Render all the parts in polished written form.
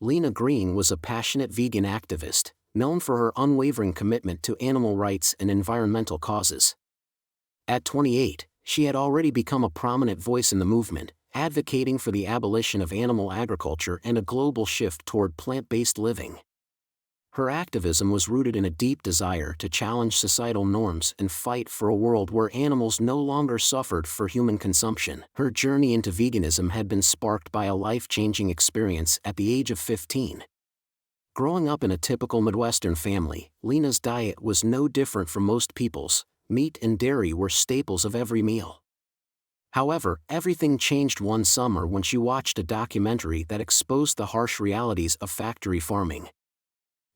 Lena Green was a passionate vegan activist, known for her unwavering commitment to animal rights and environmental causes. At 28, she had already become a prominent voice in the movement, advocating for the abolition of animal agriculture and a global shift toward plant-based living. Her activism was rooted in a deep desire to challenge societal norms and fight for a world where animals no longer suffered for human consumption. Her journey into veganism had been sparked by a life-changing experience at the age of 15. Growing up in a typical Midwestern family, Lena's diet was no different from most people's. Meat and dairy were staples of every meal. However, everything changed one summer when she watched a documentary that exposed the harsh realities of factory farming.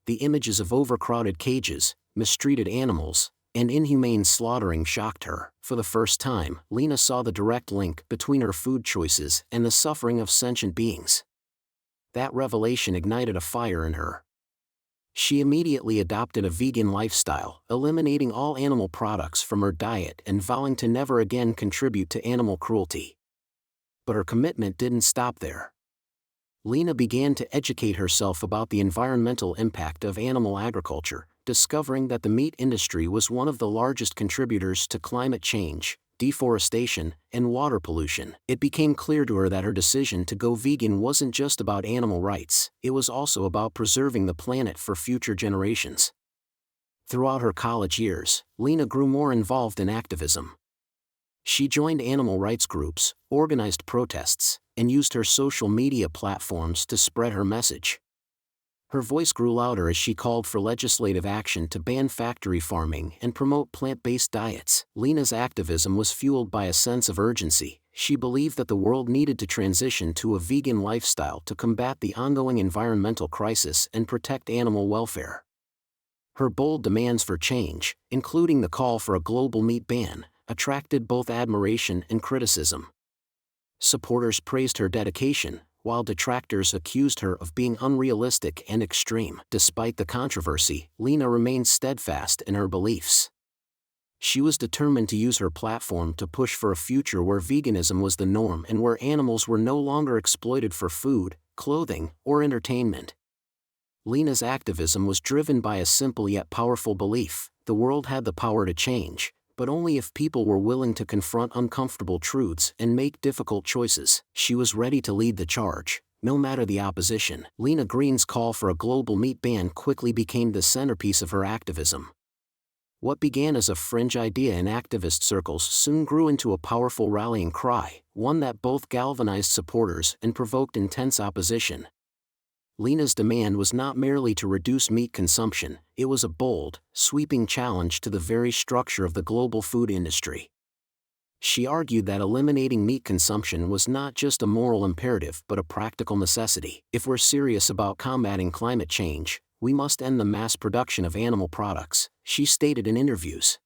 The images of overcrowded cages, mistreated animals, and inhumane slaughtering shocked her. For the first time, Lena saw the direct link between her food choices and the suffering of sentient beings. That revelation ignited a fire in her. She immediately adopted a vegan lifestyle, eliminating all animal products from her diet and vowing to never again contribute to animal cruelty. But her commitment didn't stop there. Lena began to educate herself about the environmental impact of animal agriculture, discovering that the meat industry was one of the largest contributors to climate change, deforestation, and water pollution. It became clear to her that her decision to go vegan wasn't just about animal rights, it was also about preserving the planet for future generations. Throughout her college years, Lena grew more involved in activism. She joined animal rights groups, organized protests, and used her social media platforms to spread her message. Her voice grew louder as she called for legislative action to ban factory farming and promote plant-based diets. Lena's activism was fueled by a sense of urgency. She believed that the world needed to transition to a vegan lifestyle to combat the ongoing environmental crisis and protect animal welfare. Her bold demands for change, including the call for a global meat ban, attracted both admiration and criticism. Supporters praised her dedication, while detractors accused her of being unrealistic and extreme. Despite the controversy, Lena remained steadfast in her beliefs. She was determined to use her platform to push for a future where veganism was the norm and where animals were no longer exploited for food, clothing, or entertainment. Lena's activism was driven by a simple yet powerful belief: the world had the power to change, but only if people were willing to confront uncomfortable truths and make difficult choices. She was ready to lead the charge, no matter the opposition. Lena Green's call for a global meat ban quickly became the centerpiece of her activism. What began as a fringe idea in activist circles soon grew into a powerful rallying cry, one that both galvanized supporters and provoked intense opposition. Lena's demand was not merely to reduce meat consumption, it was a bold, sweeping challenge to the very structure of the global food industry. She argued that eliminating meat consumption was not just a moral imperative but a practical necessity. If we're serious about combating climate change, we must end the mass production of animal products, she stated in interviews.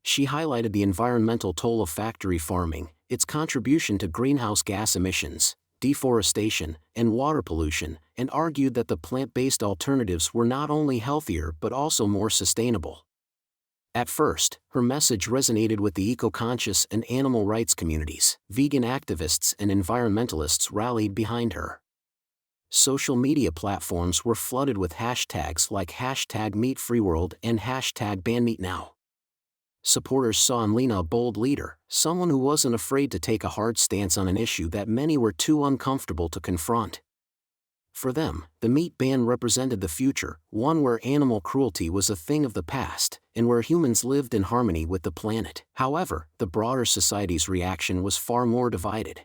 She highlighted the environmental toll of factory farming, its contribution to greenhouse gas emissions, deforestation, and water pollution, and argued that the plant-based alternatives were not only healthier but also more sustainable. At first, her message resonated with the eco-conscious and animal rights communities. Vegan activists and environmentalists rallied behind her. Social media platforms were flooded with hashtags like #MeatFreeWorld and #BanMeatNow. Supporters saw in Lena a bold leader, someone who wasn't afraid to take a hard stance on an issue that many were too uncomfortable to confront. For them, the meat ban represented the future, one where animal cruelty was a thing of the past, and where humans lived in harmony with the planet. However, the broader society's reaction was far more divided.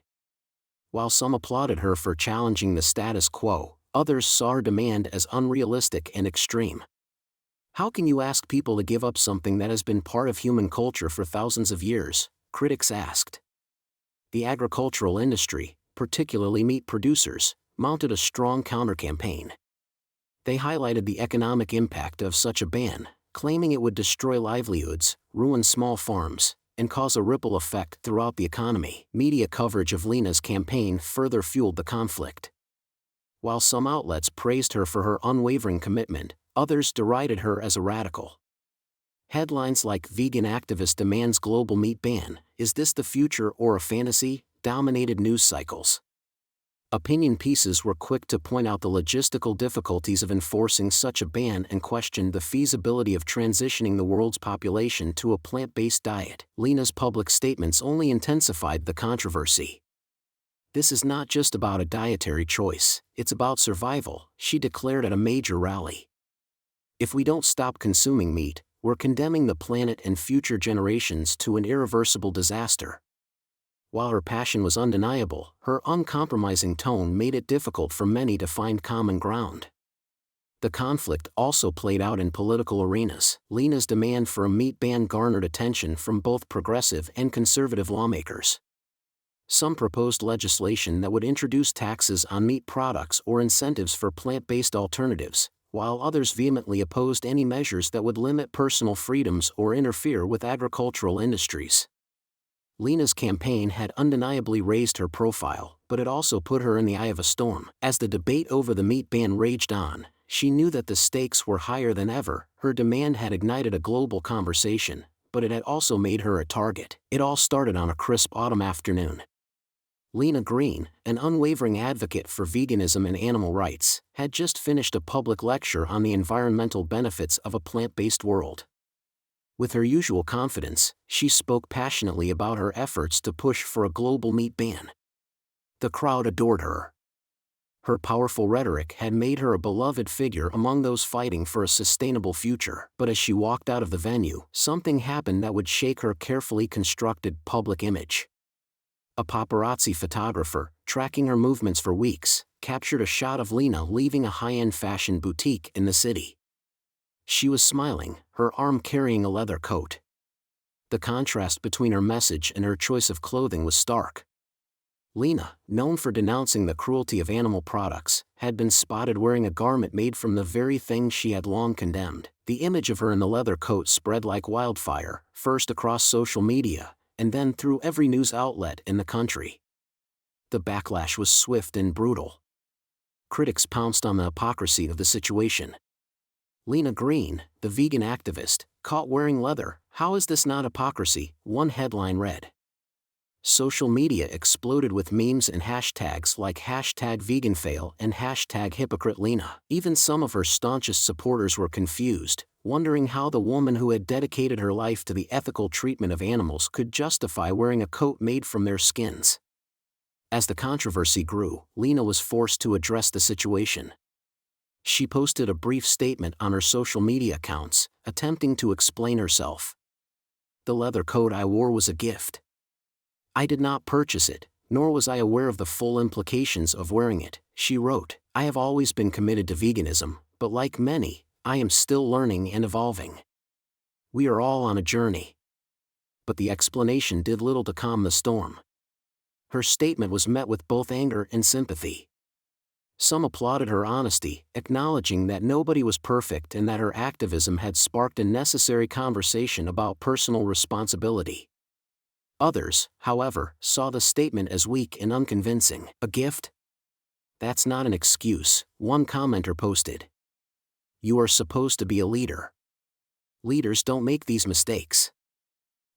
While some applauded her for challenging the status quo, others saw her demand as unrealistic and extreme. How can you ask people to give up something that has been part of human culture for thousands of years? Critics asked. The agricultural industry, particularly meat producers, mounted a strong counter-campaign. They highlighted the economic impact of such a ban, claiming it would destroy livelihoods, ruin small farms, and cause a ripple effect throughout the economy. Media coverage of Lena's campaign further fueled the conflict. While some outlets praised her for her unwavering commitment, others derided her as a radical. Headlines like "Vegan Activist Demands Global Meat Ban, Is This the Future or a Fantasy?" dominated news cycles. Opinion pieces were quick to point out the logistical difficulties of enforcing such a ban and questioned the feasibility of transitioning the world's population to a plant-based diet. Lena's public statements only intensified the controversy. "This is not just about a dietary choice, it's about survival," she declared at a major rally. "If we don't stop consuming meat, we're condemning the planet and future generations to an irreversible disaster." While her passion was undeniable, her uncompromising tone made it difficult for many to find common ground. The conflict also played out in political arenas. Lena's demand for a meat ban garnered attention from both progressive and conservative lawmakers. Some proposed legislation that would introduce taxes on meat products or incentives for plant-based alternatives, while others vehemently opposed any measures that would limit personal freedoms or interfere with agricultural industries. Lena's campaign had undeniably raised her profile, but it also put her in the eye of a storm. As the debate over the meat ban raged on, she knew that the stakes were higher than ever. Her demand had ignited a global conversation, but it had also made her a target. It all started on a crisp autumn afternoon. Lena Green, an unwavering advocate for veganism and animal rights, had just finished a public lecture on the environmental benefits of a plant-based world. With her usual confidence, she spoke passionately about her efforts to push for a global meat ban. The crowd adored her. Her powerful rhetoric had made her a beloved figure among those fighting for a sustainable future. But as she walked out of the venue, something happened that would shake her carefully constructed public image. A paparazzi photographer, tracking her movements for weeks, captured a shot of Lena leaving a high-end fashion boutique in the city. She was smiling, her arm carrying a leather coat. The contrast between her message and her choice of clothing was stark. Lena, known for denouncing the cruelty of animal products, had been spotted wearing a garment made from the very thing she had long condemned. The image of her in the leather coat spread like wildfire, first across social media, and then through every news outlet in the country. The backlash was swift and brutal. Critics pounced on the hypocrisy of the situation. "Lena Green, the vegan activist, caught wearing leather. How is this not hypocrisy?" one headline read. Social media exploded with memes and hashtags like #veganfail and #hypocritelena. Even some of her staunchest supporters were confused, wondering how the woman who had dedicated her life to the ethical treatment of animals could justify wearing a coat made from their skins. As the controversy grew, Lena was forced to address the situation. She posted a brief statement on her social media accounts, attempting to explain herself. "The leather coat I wore was a gift. I did not purchase it, nor was I aware of the full implications of wearing it," she wrote. "I have always been committed to veganism, but like many, I am still learning and evolving. We are all on a journey." But the explanation did little to calm the storm. Her statement was met with both anger and sympathy. Some applauded her honesty, acknowledging that nobody was perfect and that her activism had sparked a necessary conversation about personal responsibility. Others, however, saw the statement as weak and unconvincing. "A gift? That's not an excuse," one commenter posted. "You are supposed to be a leader. Leaders don't make these mistakes."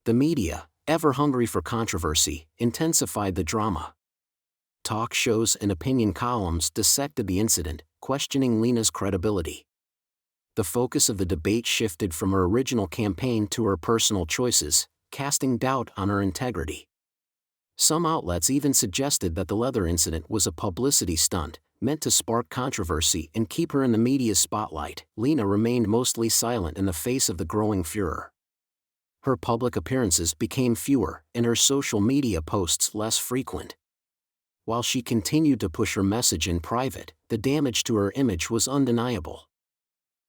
The media, ever hungry for controversy, intensified the drama. Talk shows and opinion columns dissected the incident, questioning Lena's credibility. The focus of the debate shifted from her original campaign to her personal choices, casting doubt on her integrity. Some outlets even suggested that the leather incident was a publicity stunt, meant to spark controversy and keep her in the media's spotlight. Lena remained mostly silent in the face of the growing furor. Her public appearances became fewer, and her social media posts less frequent. While she continued to push her message in private, the damage to her image was undeniable.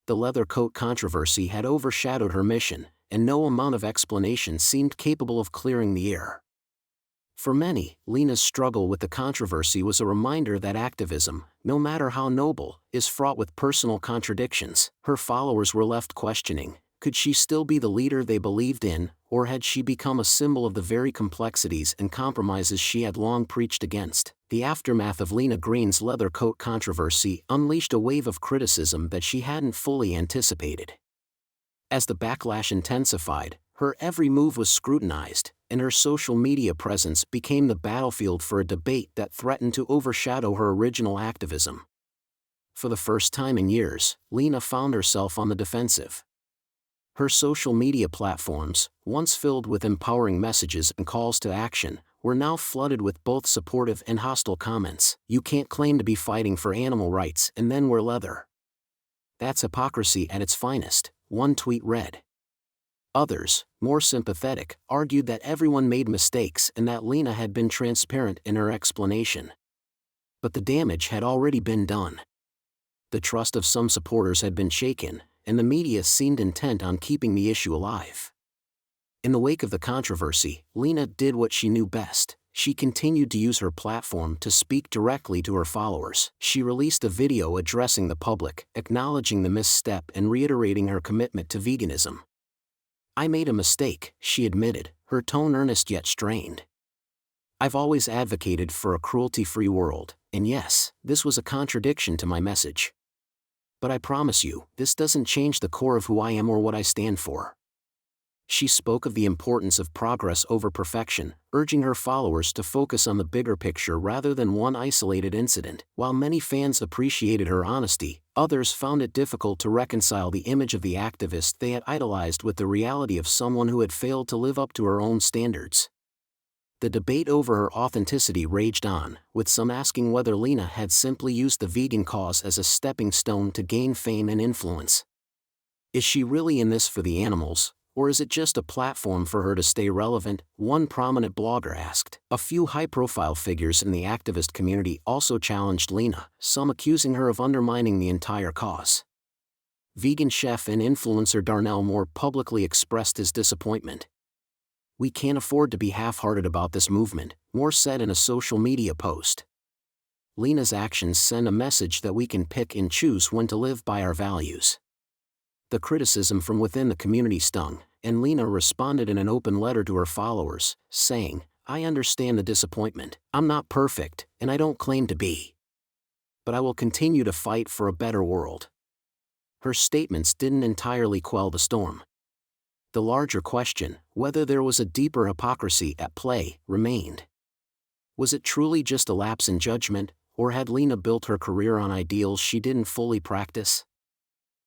The leather coat controversy had overshadowed her mission, and no amount of explanation seemed capable of clearing the air. For many, Lena's struggle with the controversy was a reminder that activism, no matter how noble, is fraught with personal contradictions. Her followers were left questioning, could she still be the leader they believed in, or had she become a symbol of the very complexities and compromises she had long preached against? The aftermath of Lena Green's leather coat controversy unleashed a wave of criticism that she hadn't fully anticipated. As the backlash intensified, her every move was scrutinized, and her social media presence became the battlefield for a debate that threatened to overshadow her original activism. For the first time in years, Lena found herself on the defensive. Her social media platforms, once filled with empowering messages and calls to action, were now flooded with both supportive and hostile comments. "You can't claim to be fighting for animal rights and then wear leather. That's hypocrisy at its finest," one tweet read. Others, more sympathetic, argued that everyone made mistakes and that Lena had been transparent in her explanation. But the damage had already been done. The trust of some supporters had been shaken, and the media seemed intent on keeping the issue alive. In the wake of the controversy, Lena did what she knew best. She continued to use her platform to speak directly to her followers. She released a video addressing the public, acknowledging the misstep and reiterating her commitment to veganism. "I made a mistake," she admitted, her tone earnest yet strained. "I've always advocated for a cruelty-free world, and yes, this was a contradiction to my message. But I promise you, this doesn't change the core of who I am or what I stand for." She spoke of the importance of progress over perfection, urging her followers to focus on the bigger picture rather than one isolated incident. While many fans appreciated her honesty, others found it difficult to reconcile the image of the activist they had idolized with the reality of someone who had failed to live up to her own standards. The debate over her authenticity raged on, with some asking whether Lena had simply used the vegan cause as a stepping stone to gain fame and influence. Is she really in this for the animals, or is it just a platform for her to stay relevant? One prominent blogger asked. A few high-profile figures in the activist community also challenged Lena, some accusing her of undermining the entire cause. Vegan chef and influencer Darnell Moore publicly expressed his disappointment. "We can't afford to be half-hearted about this movement," Moore said in a social media post. "Lena's actions send a message that we can pick and choose when to live by our values." The criticism from within the community stung, and Lena responded in an open letter to her followers, saying, "I understand the disappointment. I'm not perfect, and I don't claim to be. But I will continue to fight for a better world." Her statements didn't entirely quell the storm. The larger question, whether there was a deeper hypocrisy at play, remained. Was it truly just a lapse in judgment, or had Lena built her career on ideals she didn't fully practice?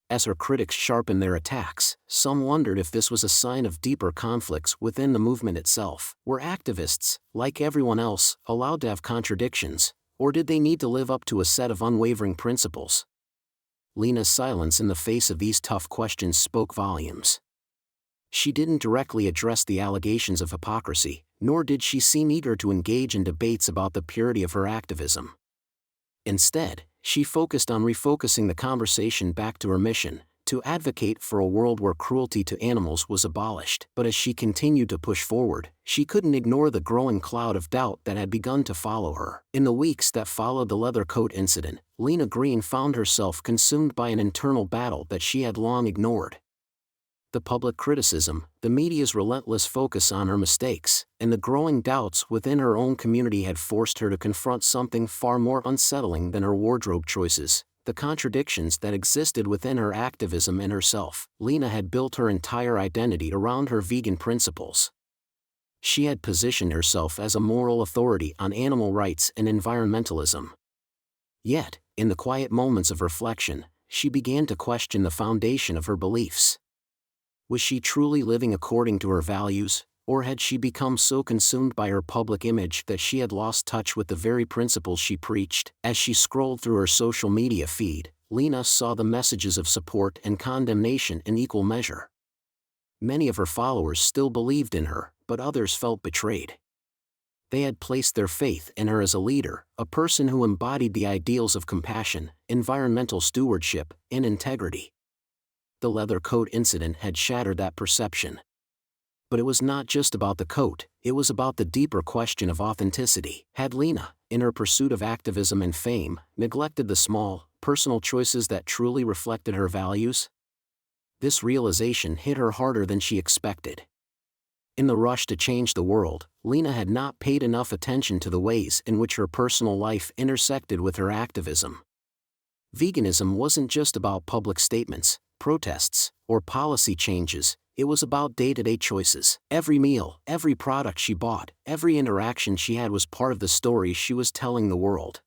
As her critics sharpened their attacks, some wondered if this was a sign of deeper conflicts within the movement itself. Were activists, like everyone else, allowed to have contradictions, or did they need to live up to a set of unwavering principles? Lena's silence in the face of these tough questions spoke volumes. She didn't directly address the allegations of hypocrisy, nor did she seem eager to engage in debates about the purity of her activism. Instead, she focused on refocusing the conversation back to her mission, to advocate for a world where cruelty to animals was abolished. But as she continued to push forward, she couldn't ignore the growing cloud of doubt that had begun to follow her. In the weeks that followed the leather coat incident, Lena Green found herself consumed by an internal battle that she had long ignored. The public criticism, the media's relentless focus on her mistakes, and the growing doubts within her own community had forced her to confront something far more unsettling than her wardrobe choices: the contradictions that existed within her activism and herself. Lena had built her entire identity around her vegan principles. She had positioned herself as a moral authority on animal rights and environmentalism. Yet, in the quiet moments of reflection, she began to question the foundation of her beliefs. Was she truly living according to her values, or had she become so consumed by her public image that she had lost touch with the very principles she preached? As she scrolled through her social media feed, Lena saw the messages of support and condemnation in equal measure. Many of her followers still believed in her, but others felt betrayed. They had placed their faith in her as a leader, a person who embodied the ideals of compassion, environmental stewardship, and integrity. The leather coat incident had shattered that perception. But it was not just about the coat, it was about the deeper question of authenticity. Had Lena, in her pursuit of activism and fame, neglected the small, personal choices that truly reflected her values? This realization hit her harder than she expected. In the rush to change the world, Lena had not paid enough attention to the ways in which her personal life intersected with her activism. Veganism wasn't just about public statements, protests, or policy changes. It was about day-to-day choices. Every meal, every product she bought, every interaction she had was part of the story she was telling the world.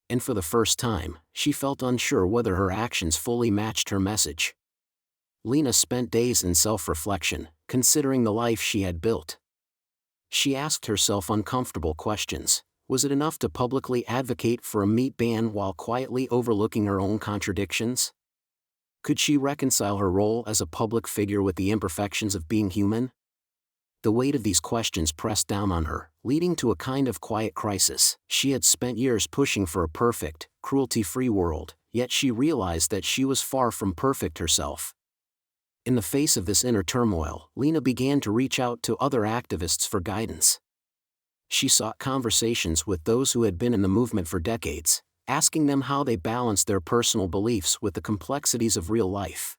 And for the first time, she felt unsure whether her actions fully matched her message. Lena spent days in self-reflection, considering the life she had built. She asked herself uncomfortable questions. Was it enough to publicly advocate for a meat ban while quietly overlooking her own contradictions? Could she reconcile her role as a public figure with the imperfections of being human? The weight of these questions pressed down on her, leading to a kind of quiet crisis. She had spent years pushing for a perfect, cruelty-free world, yet she realized that she was far from perfect herself. In the face of this inner turmoil, Lena began to reach out to other activists for guidance. She sought conversations with those who had been in the movement for decades, asking them how they balanced their personal beliefs with the complexities of real life.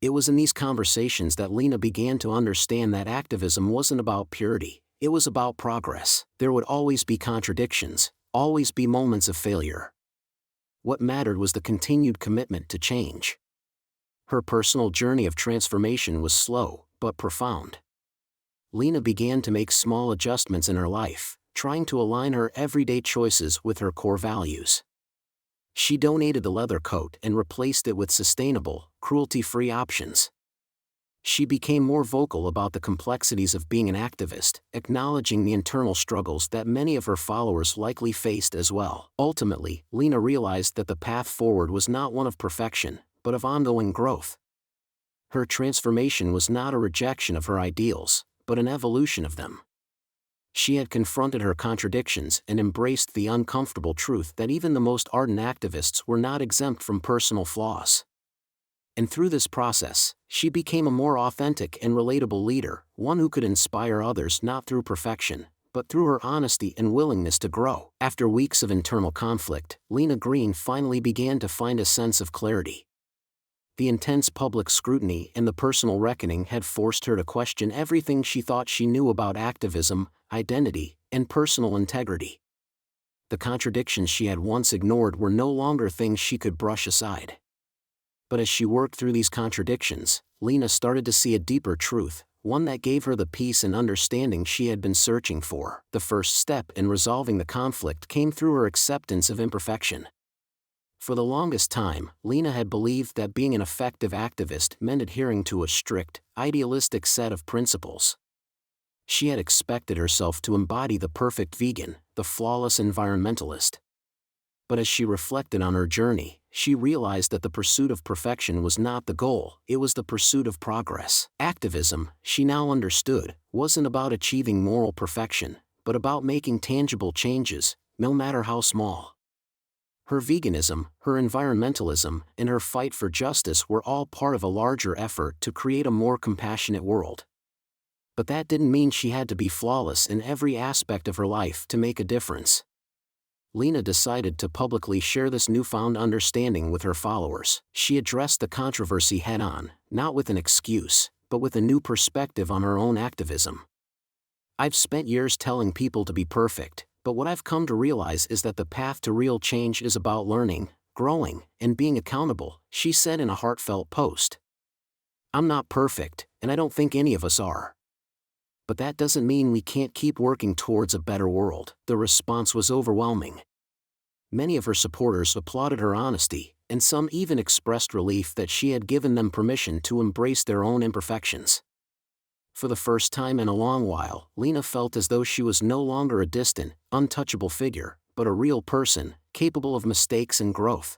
It was in these conversations that Lena began to understand that activism wasn't about purity, it was about progress. There would always be contradictions, always be moments of failure. What mattered was the continued commitment to change. Her personal journey of transformation was slow, but profound. Lena began to make small adjustments in her life, trying to align her everyday choices with her core values. She donated the leather coat and replaced it with sustainable, cruelty-free options. She became more vocal about the complexities of being an activist, acknowledging the internal struggles that many of her followers likely faced as well. Ultimately, Lena realized that the path forward was not one of perfection, but of ongoing growth. Her transformation was not a rejection of her ideals, but an evolution of them. She had confronted her contradictions and embraced the uncomfortable truth that even the most ardent activists were not exempt from personal flaws. And through this process, she became a more authentic and relatable leader, one who could inspire others not through perfection, but through her honesty and willingness to grow. After weeks of internal conflict, Lena Green finally began to find a sense of clarity. The intense public scrutiny and the personal reckoning had forced her to question everything she thought she knew about activism, identity, and personal integrity. The contradictions she had once ignored were no longer things she could brush aside. But as she worked through these contradictions, Lena started to see a deeper truth, one that gave her the peace and understanding she had been searching for. The first step in resolving the conflict came through her acceptance of imperfection. For the longest time, Lena had believed that being an effective activist meant adhering to a strict, idealistic set of principles. She had expected herself to embody the perfect vegan, the flawless environmentalist. But as she reflected on her journey, she realized that the pursuit of perfection was not the goal, it was the pursuit of progress. Activism, she now understood, wasn't about achieving moral perfection, but about making tangible changes, no matter how small. Her veganism, her environmentalism, and her fight for justice were all part of a larger effort to create a more compassionate world. But that didn't mean she had to be flawless in every aspect of her life to make a difference. Lena decided to publicly share this newfound understanding with her followers. She addressed the controversy head-on, not with an excuse, but with a new perspective on her own activism. "I've spent years telling people to be perfect, but what I've come to realize is that the path to real change is about learning, growing, and being accountable," she said in a heartfelt post. "I'm not perfect, and I don't think any of us are. But that doesn't mean we can't keep working towards a better world." The response was overwhelming. Many of her supporters applauded her honesty, and some even expressed relief that she had given them permission to embrace their own imperfections. For the first time in a long while, Lena felt as though she was no longer a distant, untouchable figure, but a real person, capable of mistakes and growth.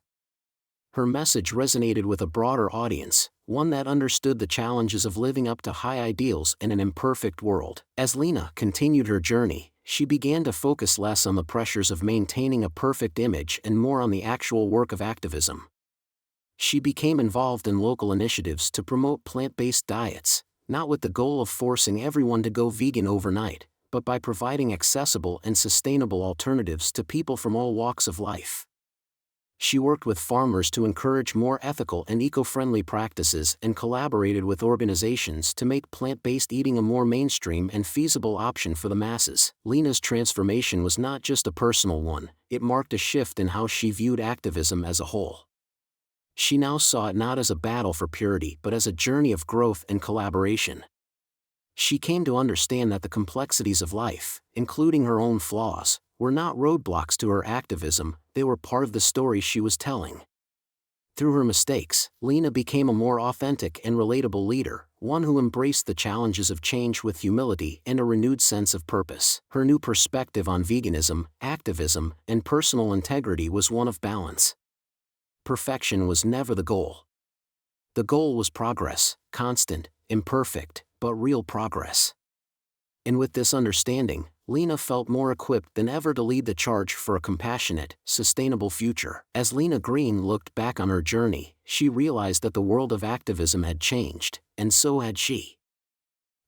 Her message resonated with a broader audience, one that understood the challenges of living up to high ideals in an imperfect world. As Lena continued her journey, she began to focus less on the pressures of maintaining a perfect image and more on the actual work of activism. She became involved in local initiatives to promote plant-based diets, not with the goal of forcing everyone to go vegan overnight, but by providing accessible and sustainable alternatives to people from all walks of life. She worked with farmers to encourage more ethical and eco-friendly practices and collaborated with organizations to make plant-based eating a more mainstream and feasible option for the masses. Lena's transformation was not just a personal one, it marked a shift in how she viewed activism as a whole. She now saw it not as a battle for purity but as a journey of growth and collaboration. She came to understand that the complexities of life, including her own flaws, were not roadblocks to her activism, they were part of the story she was telling. Through her mistakes, Lena became a more authentic and relatable leader, one who embraced the challenges of change with humility and a renewed sense of purpose. Her new perspective on veganism, activism, and personal integrity was one of balance. Perfection was never the goal. The goal was progress, constant, imperfect, but real progress. And with this understanding, Lena felt more equipped than ever to lead the charge for a compassionate, sustainable future. As Lena Green looked back on her journey, she realized that the world of activism had changed, and so had she.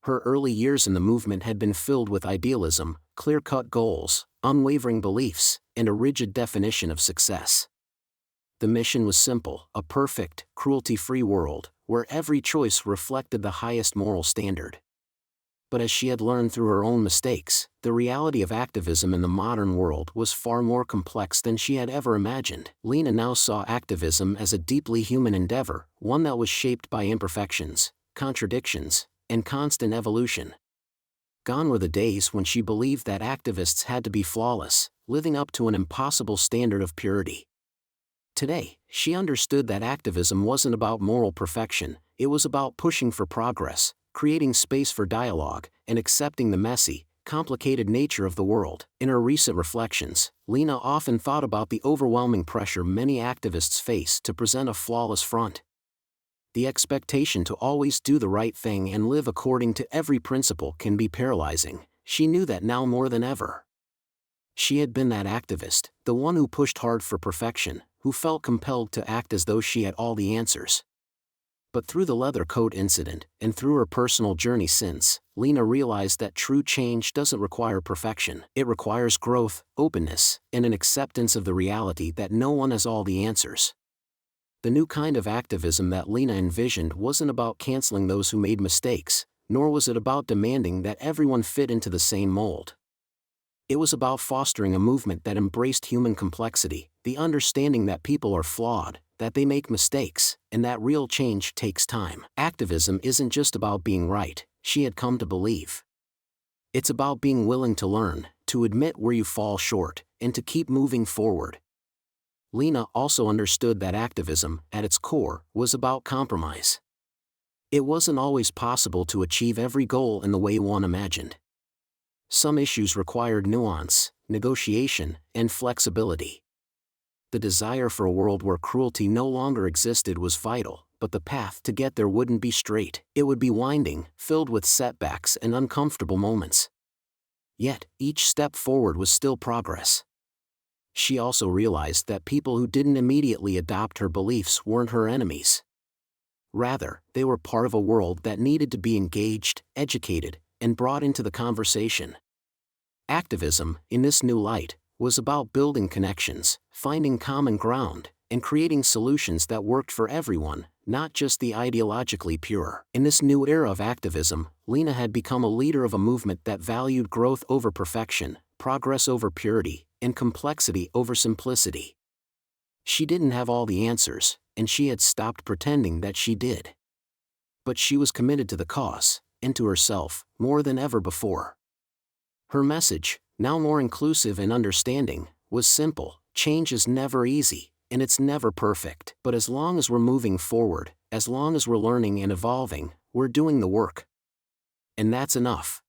Her early years in the movement had been filled with idealism, clear-cut goals, unwavering beliefs, and a rigid definition of success. The mission was simple: a perfect, cruelty-free world, where every choice reflected the highest moral standard. But as she had learned through her own mistakes, the reality of activism in the modern world was far more complex than she had ever imagined. Lena now saw activism as a deeply human endeavor, one that was shaped by imperfections, contradictions, and constant evolution. Gone were the days when she believed that activists had to be flawless, living up to an impossible standard of purity. Today, she understood that activism wasn't about moral perfection, it was about pushing for progress, creating space for dialogue, and accepting the messy, complicated nature of the world. In her recent reflections, Lena often thought about the overwhelming pressure many activists face to present a flawless front. The expectation to always do the right thing and live according to every principle can be paralyzing. She knew that now more than ever. She had been that activist, the one who pushed hard for perfection, who felt compelled to act as though she had all the answers. But through the leather coat incident, and through her personal journey since, Lena realized that true change doesn't require perfection. It requires growth, openness, and an acceptance of the reality that no one has all the answers. The new kind of activism that Lena envisioned wasn't about canceling those who made mistakes, nor was it about demanding that everyone fit into the same mold. It was about fostering a movement that embraced human complexity, the understanding that people are flawed, that they make mistakes, and that real change takes time. Activism isn't just about being right, she had come to believe. It's about being willing to learn, to admit where you fall short, and to keep moving forward. Lena also understood that activism, at its core, was about compromise. It wasn't always possible to achieve every goal in the way one imagined. Some issues required nuance, negotiation, and flexibility. The desire for a world where cruelty no longer existed was vital, but the path to get there wouldn't be straight. It would be winding, filled with setbacks and uncomfortable moments. Yet, each step forward was still progress. She also realized that people who didn't immediately adopt her beliefs weren't her enemies. Rather, they were part of a world that needed to be engaged, educated, and brought into the conversation. Activism, in this new light, was about building connections, finding common ground, and creating solutions that worked for everyone, not just the ideologically pure. In this new era of activism, Lena had become a leader of a movement that valued growth over perfection, progress over purity, and complexity over simplicity. She didn't have all the answers, and she had stopped pretending that she did. But she was committed to the cause, and to herself, more than ever before. Her message, now more inclusive and understanding, was simple: change is never easy, and it's never perfect. But as long as we're moving forward, as long as we're learning and evolving, we're doing the work. And that's enough.